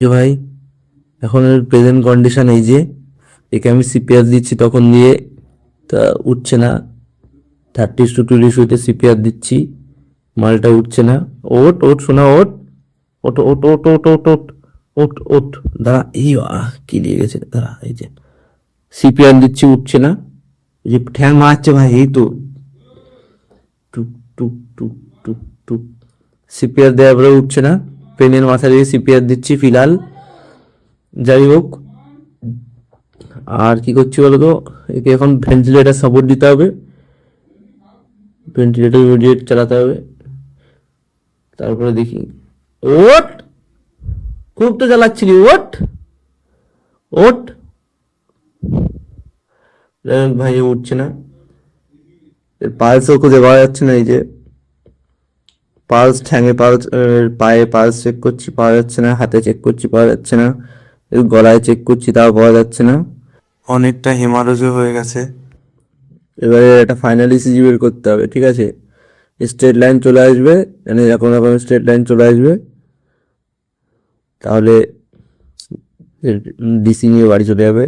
যে ভাই এখন প্রেজেন্ট কন্ডিশন এই যে একে আমি সিপিআর দিচ্ছি তখন দিয়ে তা উঠছে না। 30 to 20 সিপিআর দিচ্ছি, মালটা উঠছে না। ওট ওট শোনা ওট ওট ওট ওট ওট ওট ওট ওট ওট দাঁড়া, এই কি দিয়ে গেছে, দাঁড়া এই যে সিপিআর দিচ্ছি উঠছে না, এই যে ঠ্যাং মারছে ভাই, এই তো টুক টুক টুক টুক টুক সিপিআর দেওয়ার পরে উঠছে না। পেনের মাথা দিয়ে সিপিআর দিচ্ছি ফিলহাল। যাই হোক, আর কি করছি বলতো, একে এখন ভেন্টিলেটার সাপোর্ট দিতে হবে, ভেন্টিলেটর ইমিডিয়েট চালাতে হবে। তারপরে দেখি ওট, খুব তো চালাচ্ছিলি, ওট ওট। ভাই উঠছে না, পালসও খুঁজে পাওয়া যাচ্ছে না। এই যে পালস, ঠ্যাঙে পালস, পায়ে পালস চেক করছি পাওয়া যাচ্ছে না, হাতে চেক করছি পাওয়া যাচ্ছে না, গলায় চেক করছি তাও পাওয়া যাচ্ছে না। অনেকটা হেমারোজও হয়ে গেছে। এবারে একটা ফাইনাল ইসিজি বের করতে হবে, ঠিক আছে? স্ট্রেট লাইন চলে আসবে, মানে এরকম এরকম স্ট্রেট লাইন চলে আসবে, তাহলে ডিসি নিয়ে বাড়ি চলে যাবে।